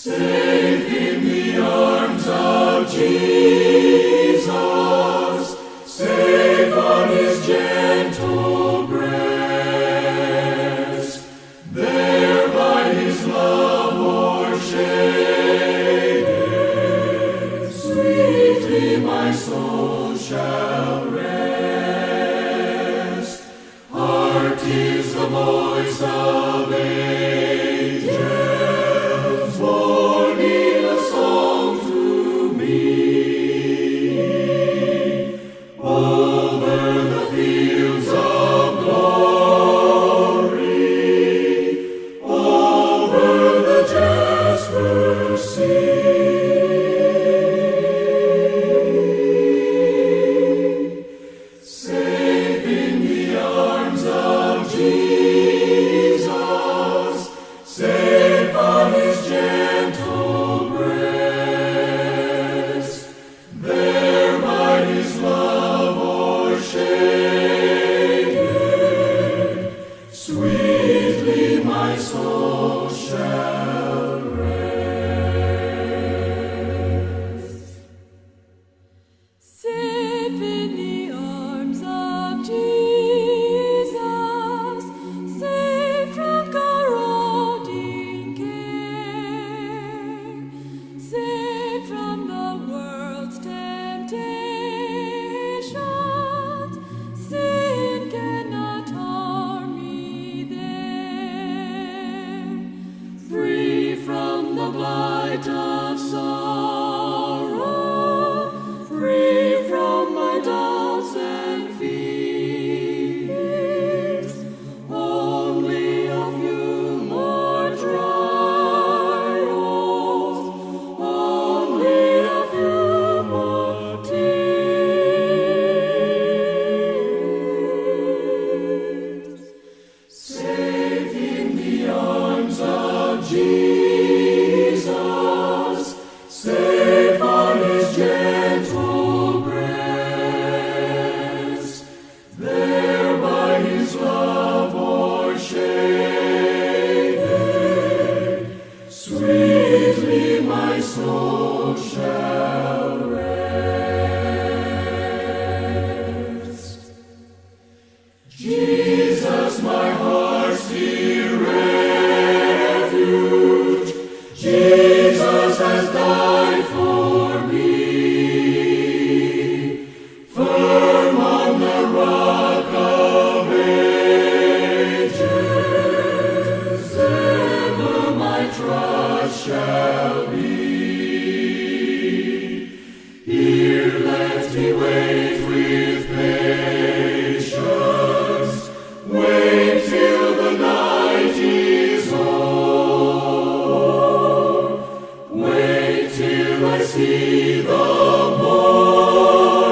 Safe in the arms of Jesus, safe on his gentle breast, there by his love o'ershaded, sweetly my soul shall rest. Hark, 'tis the voice of angels, warning a song to me. Over the fields of glory, over the jasper sea. Safe in the arms of Jesus, safe on his gentle breast, there by his love o'ershaded, sweetly my soul shall rest. Safe in the arms of Jesus, safe from corroding care, safe from the world's temptations, sin cannot harm me there. Free from the blight of sorrow, free from my doubts and fears, only a few more trials, only a few more tears. Safe in the arms of Jesus, safe on his gentle breast, there by his love o'ershaded, sweetly my soul shall rest. Jesus, my heart's dear refuge, Jesus has died for me. Firm on the rock of ages, ever my trust shall be. Here let me wait with patience, wait till the night is o'er, wait till I see the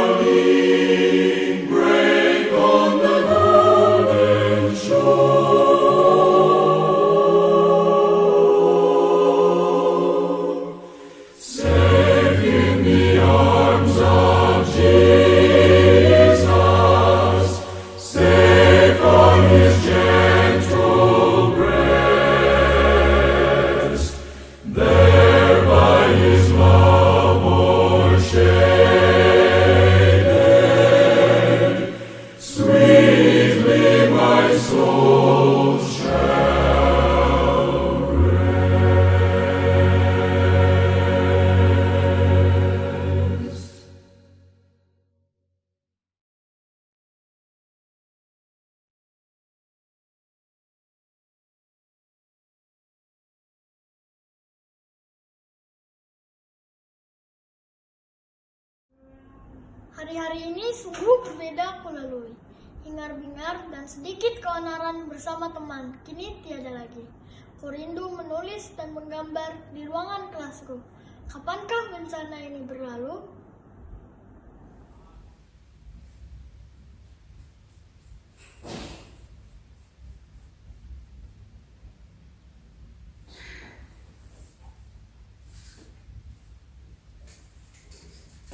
morning break on the golden shore. Safe in the arms of Jesus, safe on his gentle breast, there by his love o'ershaded, sweetly my soul shall rest. Hari-hari ini sungguh berbeda aku lalui. Hingar-bingar dan sedikit keonaran bersama teman, kini tiada lagi. Ku rindu menulis dan menggambar di ruangan kelasku. Kapankah bencana ini berlalu?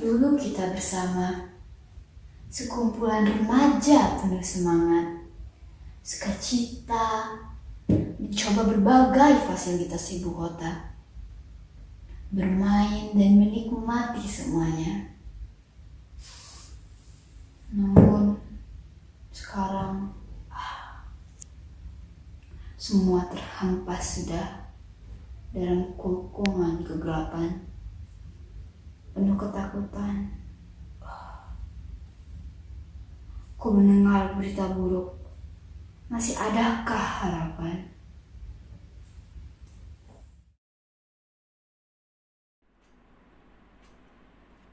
Dulu kita bersama, sekumpulan remaja penuh semangat, sukacita, mencoba berbagai fasilitas ibu kota. bermain dan menikmati semuanya. Namun sekarang semua terhempas sudah dalam kekungan kegelapan, penuh ketakutan. Ku mendengar berita buruk. Masih adakah harapan?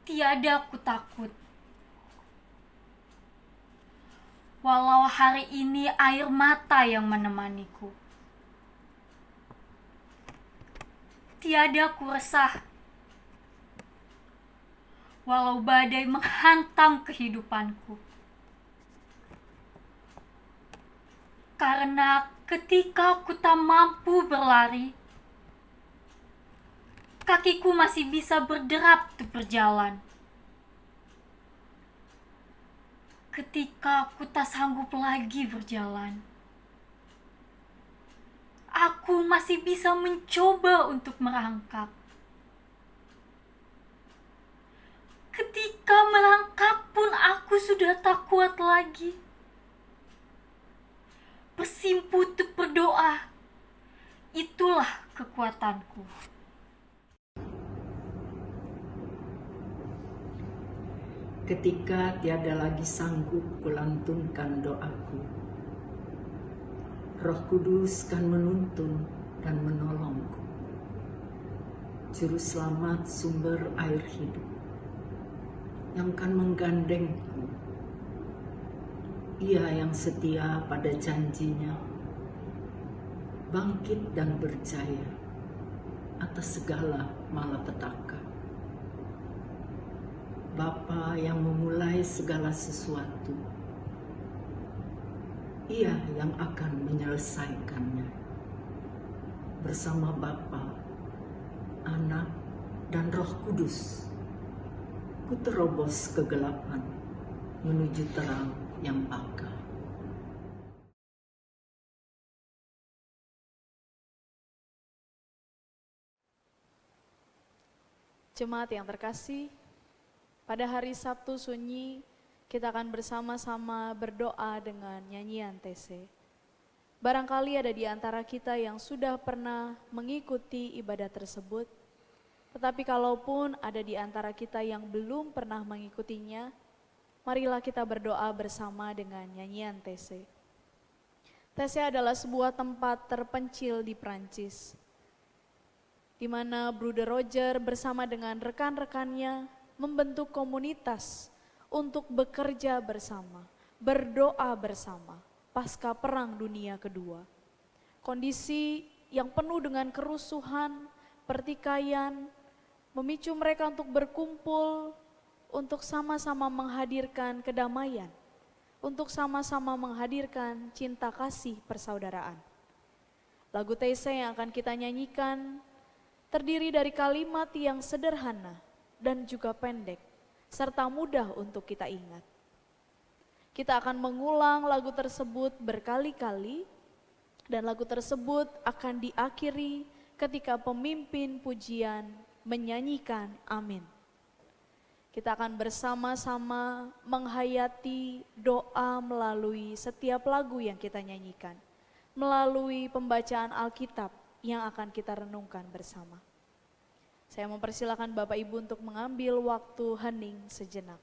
Tiada aku takut. Walau hari ini air mata yang menemaniku. Tiada aku resah. Walau badai menghantam kehidupanku. Karena ketika aku tak mampu berlari, kakiku masih bisa berderap untuk berjalan. Ketika aku tak sanggup lagi berjalan, aku masih bisa mencoba untuk merangkak. Ketika merangkak pun aku sudah tak kuat lagi. Bersimpu untuk berdoa, itulah kekuatanku. Ketika tiada lagi sanggup kulantunkan doaku, Roh Kudus kan menuntun dan menolongku. Juru selamat sumber air hidup yang kan menggandengku. Ia yang setia pada janjinya, bangkit dan berjaya atas segala malapetaka. Bapa yang memulai segala sesuatu, Ia yang akan menyelesaikannya. Bersama Bapa, Anak, dan Roh Kudus, ku terobos kegelapan menuju terang yang bakal. Jemaat yang terkasih, pada hari Sabtu Sunyi, kita akan bersama-sama berdoa dengan nyanyian TC. Barangkali ada di antara kita yang sudah pernah mengikuti ibadah tersebut, tetapi kalaupun ada di antara kita yang belum pernah mengikutinya, marilah kita berdoa bersama dengan nyanyian TC. TC adalah sebuah tempat terpencil di Prancis, di mana Bruder Roger bersama dengan rekan-rekannya membentuk komunitas untuk bekerja bersama, berdoa bersama pasca Perang Dunia Kedua. Kondisi yang penuh dengan kerusuhan, pertikaian, memicu mereka untuk berkumpul, untuk sama-sama menghadirkan kedamaian, untuk sama-sama menghadirkan cinta kasih persaudaraan. Lagu TC yang akan kita nyanyikan terdiri dari kalimat yang sederhana dan juga pendek, serta mudah untuk kita ingat. Kita akan mengulang lagu tersebut berkali-kali, dan lagu tersebut akan diakhiri ketika pemimpin pujian menyanyikan amin. Kita akan bersama-sama menghayati doa melalui setiap lagu yang kita nyanyikan, melalui pembacaan Alkitab yang akan kita renungkan bersama. Saya mempersilakan Bapak Ibu untuk mengambil waktu hening sejenak.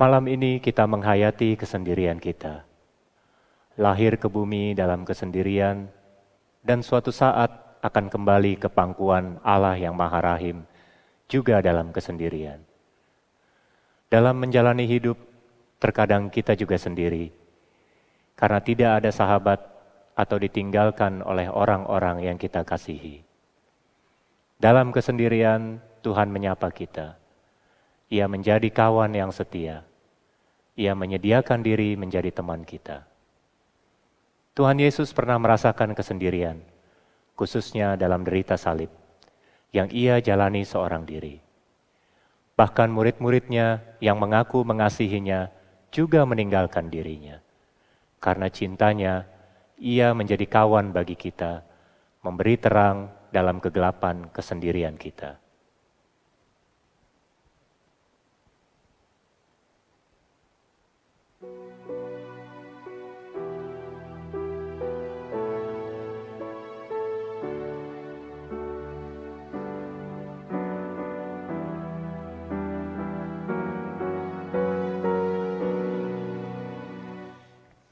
Malam ini kita menghayati kesendirian kita. Lahir ke bumi dalam kesendirian, dan suatu saat akan kembali ke pangkuan Allah yang Maha Rahim, juga dalam kesendirian. Dalam menjalani hidup, terkadang kita juga sendiri, karena tidak ada sahabat atau ditinggalkan oleh orang-orang yang kita kasihi. Dalam kesendirian, Tuhan menyapa kita. Ia menjadi kawan yang setia. Ia menyediakan diri menjadi teman kita. Tuhan Yesus pernah merasakan kesendirian, khususnya dalam derita salib, yang ia jalani seorang diri. Bahkan murid-muridnya yang mengaku mengasihinya juga meninggalkan dirinya. Karena cintanya, ia menjadi kawan bagi kita, memberi terang dalam kegelapan kesendirian kita.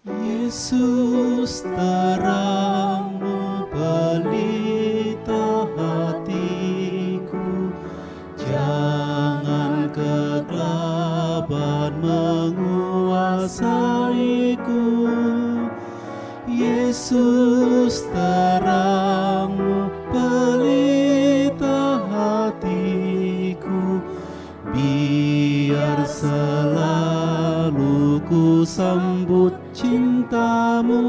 Yesus terangmu pelita hatiku, jangan kegelapan menguasaiku. Yesus terangmu pelita hatiku, biar selalu ku sambut cintamu.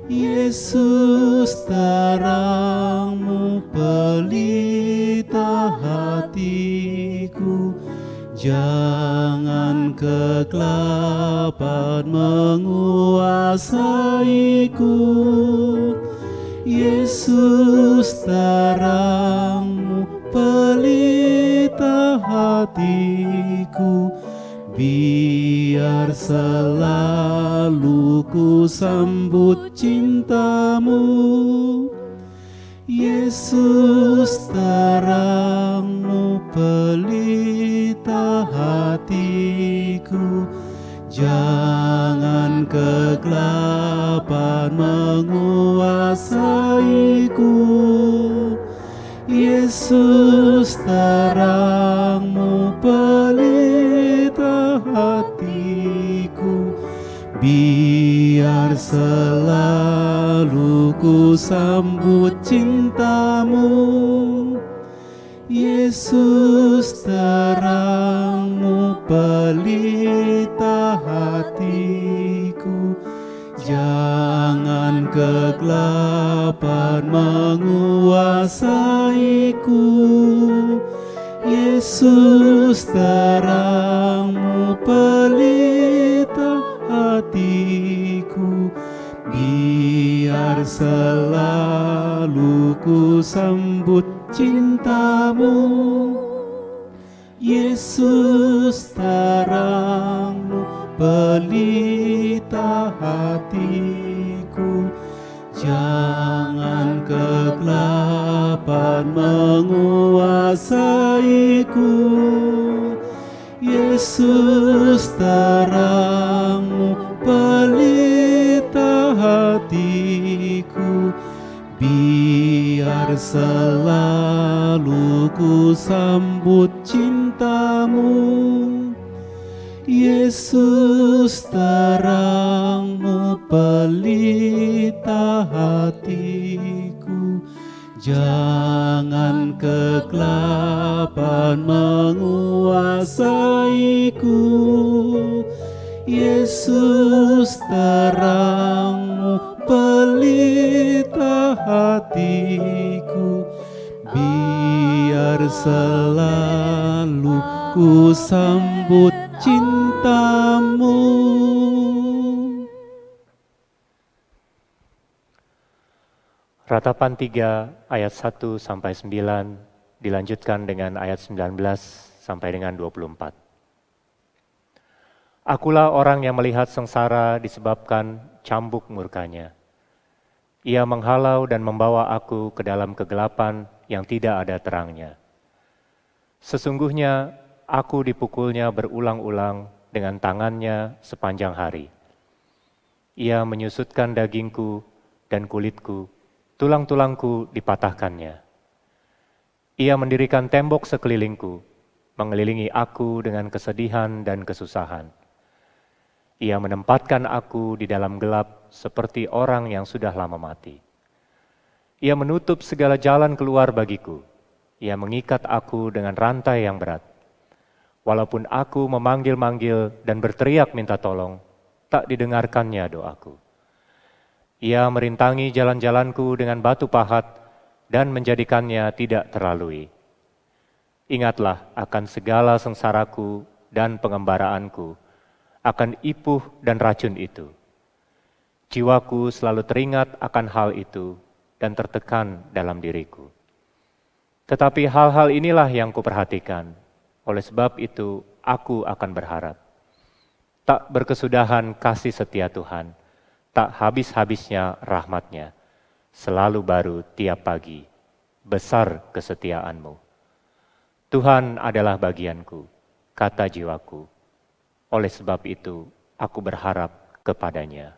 Yesus terangmu pelita hatiku, jangan kegelapan menguasaiku. Yesus terangmu pelita hatiku, biar selalu ku sambut cintamu. Yesus terangmu pelita hatiku, jangan kegelapan menguasaiku. Yesus terangmu pelita hatiku, biar selalu ku sambut cintamu. Yesus terangmu pelita hatiku, jangan kegelapan menguasaiku. Yesus terangmu pelita hatiku, biar selalu ku sambut cintamu. Yesus terangmu pelita hatiku, jangan kegelapan menguasaiku. Yesus terangmu pelita hatiku, biar selalu ku sambut cintamu. Yesus terangmu pelita hatiku, jangan kegelapan menguasaiku. Yesus terangmu pelita hatiku, biar selalu ku sambut cintamu. Ratapan 3 ayat 1 sampai 9 dilanjutkan dengan ayat 19 sampai dengan 24. Akulah orang yang melihat sengsara disebabkan cambuk murkanya. Ia menghalau dan membawa aku ke dalam kegelapan yang tidak ada terangnya. Sesungguhnya aku dipukulnya berulang-ulang dengan tangannya sepanjang hari. Ia menyusutkan dagingku dan kulitku, tulang-tulangku dipatahkannya. Ia mendirikan tembok sekelilingku, mengelilingi aku dengan kesedihan dan kesusahan. Ia menempatkan aku di dalam gelap seperti orang yang sudah lama mati. Ia menutup segala jalan keluar bagiku. Ia mengikat aku dengan rantai yang berat. Walaupun aku memanggil-manggil dan berteriak minta tolong, tak didengarkannya doaku. Ia merintangi jalan-jalanku dengan batu pahat dan menjadikannya tidak terlalui. Ingatlah akan segala sengsaraku dan pengembaraanku, akan ipuh dan racun itu. Jiwaku selalu teringat akan hal itu dan tertekan dalam diriku. Tetapi hal-hal inilah yang kuperhatikan, oleh sebab itu aku akan berharap. Tak berkesudahan kasih setia Tuhan, tak habis-habisnya rahmat-Nya, selalu baru tiap pagi, besar kesetiaan-Mu. Tuhan adalah bagianku, kata jiwaku. Oleh sebab itu, aku berharap kepada-Nya.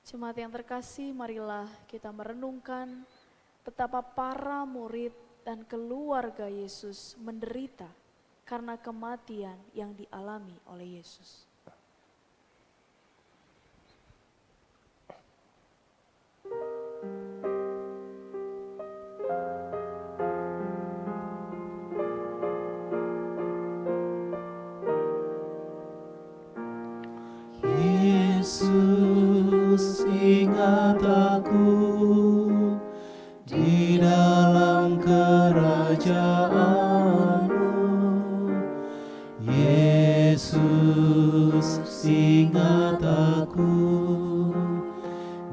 Jemaat yang terkasih, marilah kita merenungkan betapa para murid dan keluarga Yesus menderita karena kematian yang dialami oleh Yesus. Yesus, ingat aku di dalam kerajaan-Mu. Yesus, ingat aku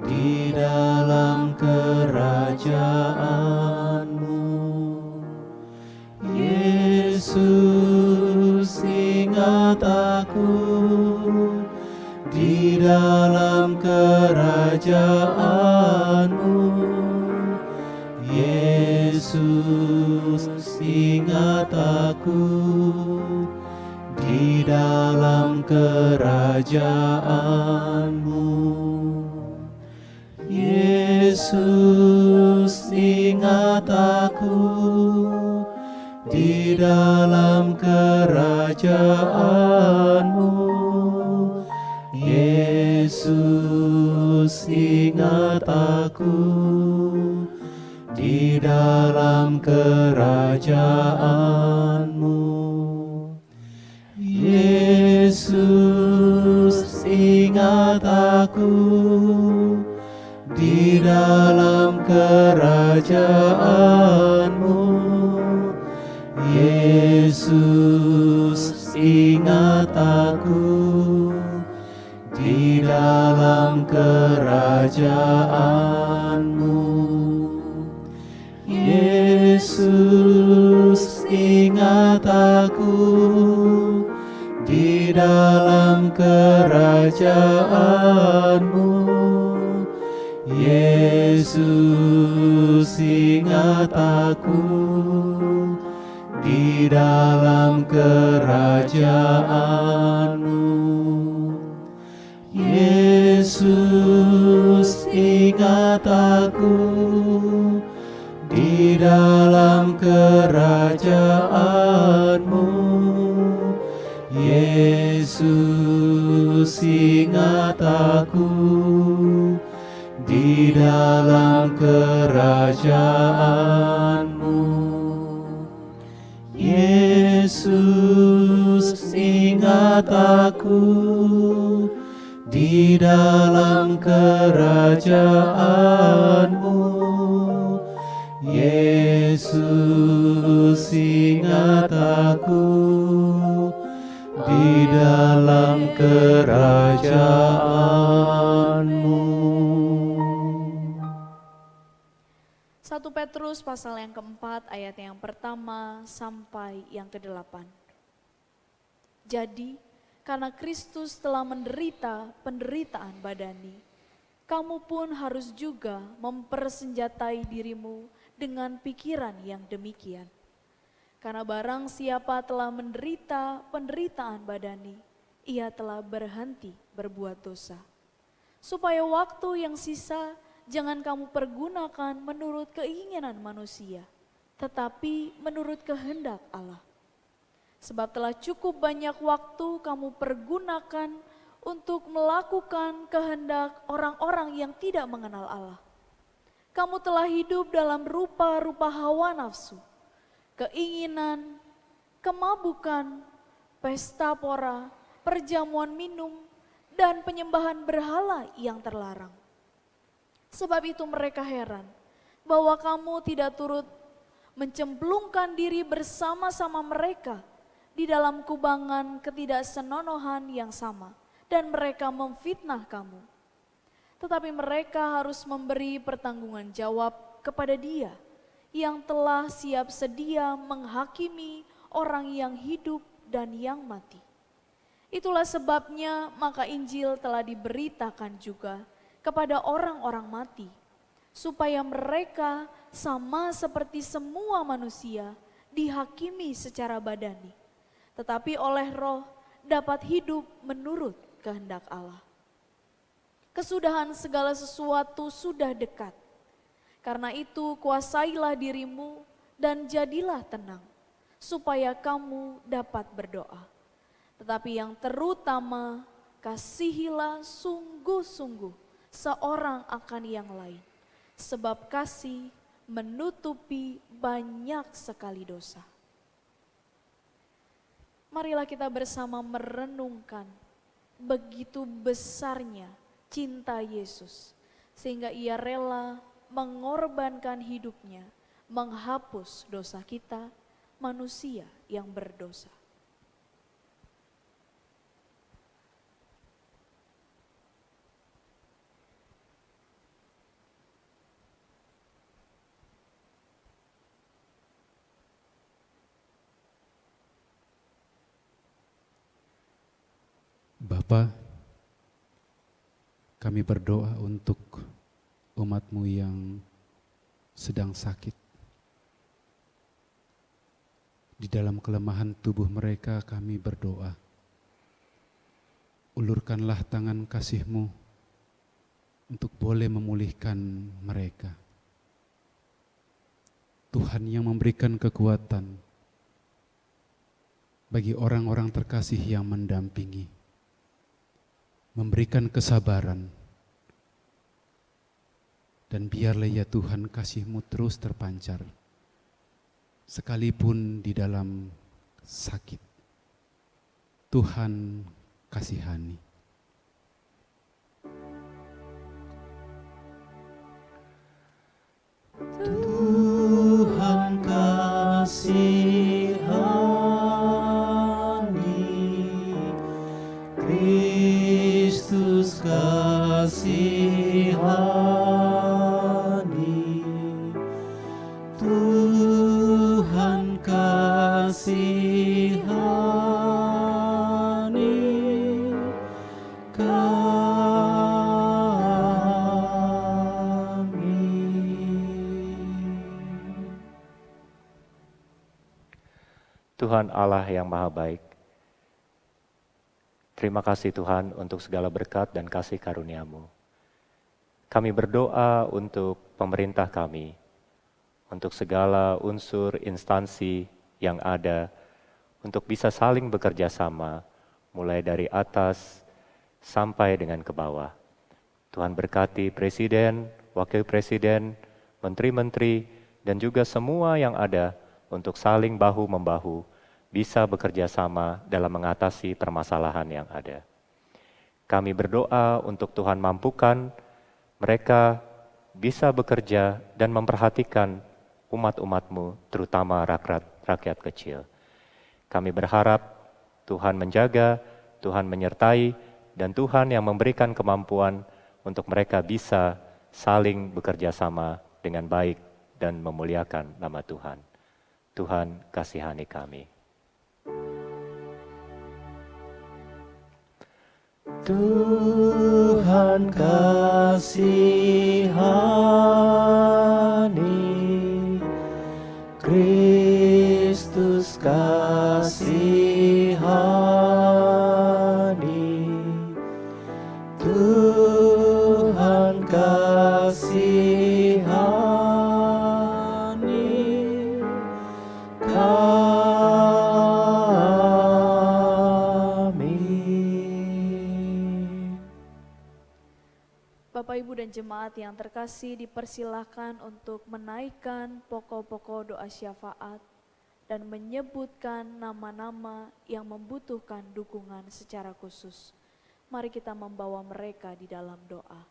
di dalam kerajaan-Mu. Yesus, ingat aku di dalam kerajaan-Mu. Yesus, ingat aku di dalam kerajaan-Mu. Yesus, ingat aku di dalam kerajaan-Mu. Yesus, ingat aku di dalam kerajaan-Mu. Yesus, ingat aku di dalam kerajaan-Mu. Yesus, ingat aku di dalam kerajaan-Mu. Yesus, ingat aku di dalam kerajaan-Mu. Yesus, ingat aku di dalam kerajaan-Mu. Yesus, ingat aku di dalam kerajaan-Mu. Yesus, ingat aku di dalam kerajaan-Mu. Yesus, ingat aku di dalam kerajaan-Mu. Yesus, ingat aku di dalam kerajaan-Mu. 1 Petrus pasal yang keempat ayat yang pertama sampai yang ke-8. Jadi, karena Kristus telah menderita penderitaan badani, kamu pun harus juga mempersenjatai dirimu dengan pikiran yang demikian. Karena barang siapa telah menderita penderitaan badani, ia telah berhenti berbuat dosa. Supaya waktu yang sisa jangan kamu pergunakan menurut keinginan manusia, tetapi menurut kehendak Allah. Sebab telah cukup banyak waktu kamu pergunakan untuk melakukan kehendak orang-orang yang tidak mengenal Allah. Kamu telah hidup dalam rupa-rupa hawa nafsu, keinginan, kemabukan, pesta pora, perjamuan minum, dan penyembahan berhala yang terlarang. Sebab itu mereka heran bahwa kamu tidak turut mencemplungkan diri bersama-sama mereka di dalam kubangan ketidaksenonohan yang sama, dan mereka memfitnah kamu. Tetapi mereka harus memberi pertanggungan jawab kepada Dia yang telah siap sedia menghakimi orang yang hidup dan yang mati. Itulah sebabnya maka Injil telah diberitakan juga kepada orang-orang mati, supaya mereka sama seperti semua manusia dihakimi secara badani, tetapi oleh Roh dapat hidup menurut kehendak Allah. Kesudahan segala sesuatu sudah dekat. Karena itu kuasailah dirimu dan jadilah tenang, supaya kamu dapat berdoa. Tetapi yang terutama, kasihilah sungguh-sungguh seorang akan yang lain, sebab kasih menutupi banyak sekali dosa. Marilah kita bersama merenungkan begitu besarnya cinta Yesus, sehingga Ia rela mengorbankan hidupnya, menghapus dosa kita, manusia yang berdosa. Bapa, kami berdoa untuk umat-Mu yang sedang sakit. Di dalam kelemahan tubuh mereka kami berdoa. Ulurkanlah tangan kasih-Mu untuk boleh memulihkan mereka. Tuhan yang memberikan kekuatan bagi orang-orang terkasih yang mendampingi, memberikan kesabaran, dan biarlah ya Tuhan kasih-Mu terus terpancar, sekalipun di dalam sakit. Tuhan kasihani. Tuhan kasihani, Kristus kasihani, Tuhan kasihani kami. Tuhan Allah yang Maha Baik, terima kasih Tuhan untuk segala berkat dan kasih karunia-Mu. Kami berdoa untuk pemerintah kami, untuk segala unsur instansi yang ada, untuk bisa saling bekerja sama, mulai dari atas sampai dengan ke bawah. Tuhan berkati Presiden, Wakil Presiden, Menteri-Menteri, dan juga semua yang ada untuk saling bahu-membahu, bisa bekerja sama dalam mengatasi permasalahan yang ada. Kami berdoa untuk Tuhan mampukan mereka bisa bekerja dan memperhatikan umat-umat-Mu, terutama rakyat kecil. Kami berharap Tuhan menjaga, Tuhan menyertai, dan Tuhan yang memberikan kemampuan untuk mereka bisa saling bekerja sama dengan baik dan memuliakan nama Tuhan. Tuhan kasihani kami. Tuhan kasihani, Kristus kasihani, Tuhan kasihani kami. Bapak, Ibu, dan jemaat yang terkasih, dipersilahkan untuk menaikkan pokok-pokok doa syafaat dan menyebutkan nama-nama yang membutuhkan dukungan secara khusus. Mari kita membawa mereka di dalam doa.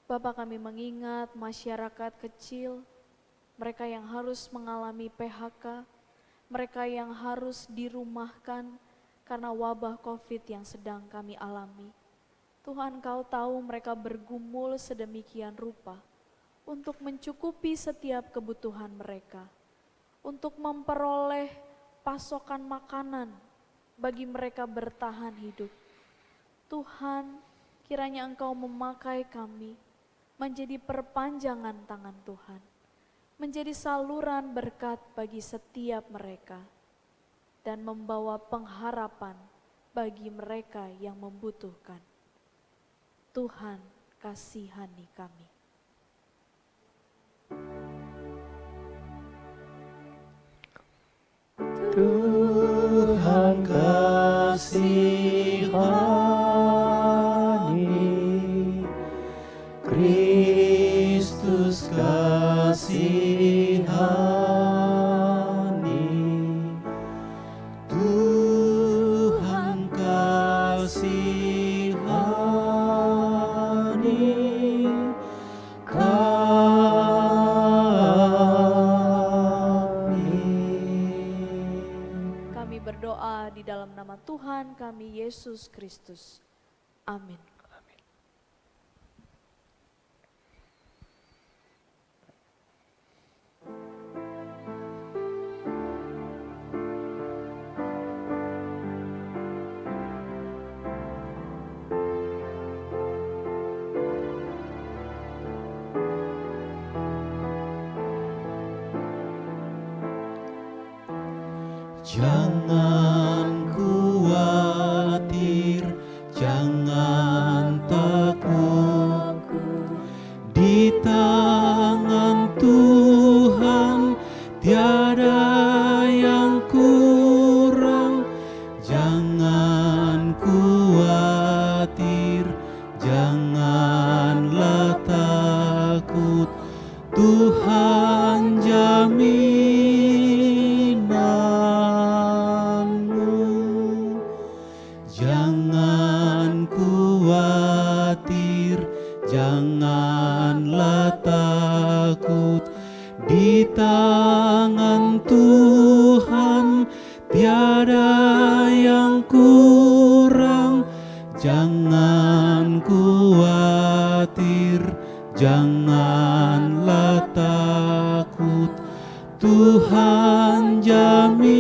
Bapa, kami mengingat masyarakat kecil, mereka yang harus mengalami PHK, mereka yang harus dirumahkan karena wabah COVID yang sedang kami alami. Tuhan, Kau tahu mereka bergumul sedemikian rupa untuk mencukupi setiap kebutuhan mereka, untuk memperoleh pasokan makanan bagi mereka bertahan hidup. Tuhan, kiranya Engkau memakai kami menjadi perpanjangan tangan Tuhan, menjadi saluran berkat bagi setiap mereka, dan membawa pengharapan bagi mereka yang membutuhkan. Tuhan, kasihani kami. Tuhan kasihani, Kristus kasihani, Tuhan kasihani Kami berdoa di dalam nama Tuhan kami Yesus Kristus. Amin. Jangan khawatir, jangan takut, di tangan Tuhan tiada yang kurang. Jangan khawatir, janganlah takut, Tuhan jamin. Jangan khawatir, janganlah takut, di tangan Tuhan tiada yang kurang. Jangan khawatir, janganlah takut, Tuhan jaminanmu.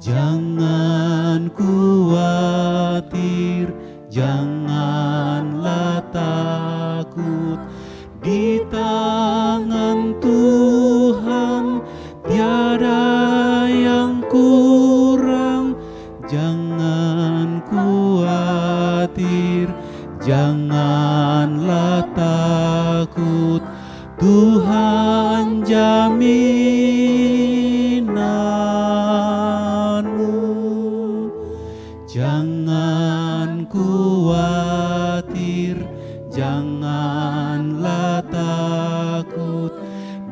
Jangan khawatir, janganlah takut, di tangan Tuhan tiada yang kurang. Jangan khawatir, janganlah takut, Tuhan jaminanmu. Jangan khawatir, janganlah takut,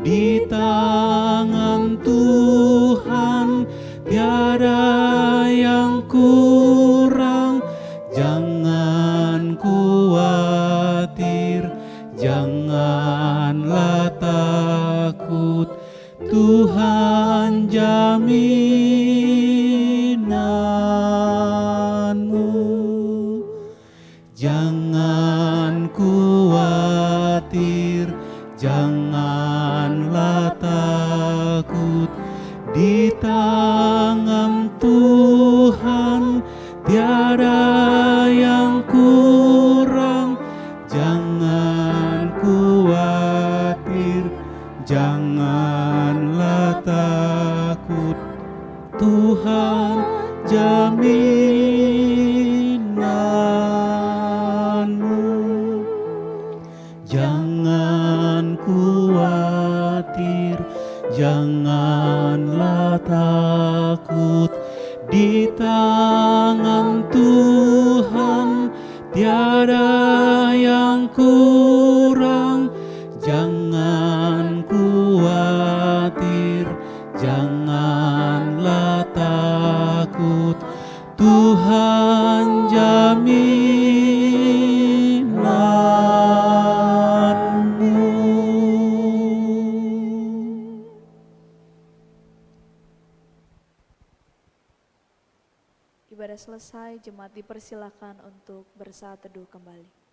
di tangan Tuhan tiada yang kurang. Jangan khawatir, janganlah takut, Tuhan jaminanmu. Jangan khawatir, janganlah takut, di tangan Tuhan tiada yang kurang. Jangan khawatir, janganlah takut, Tuhan jaminanmu. Jangan khawatir, janganlah takut, di tangan Tuhan tiada yang kurang. Jangan khawatir, janganlah takut, Tuhan ibadah selesai, jemaat dipersilakan untuk bersaat teduh kembali.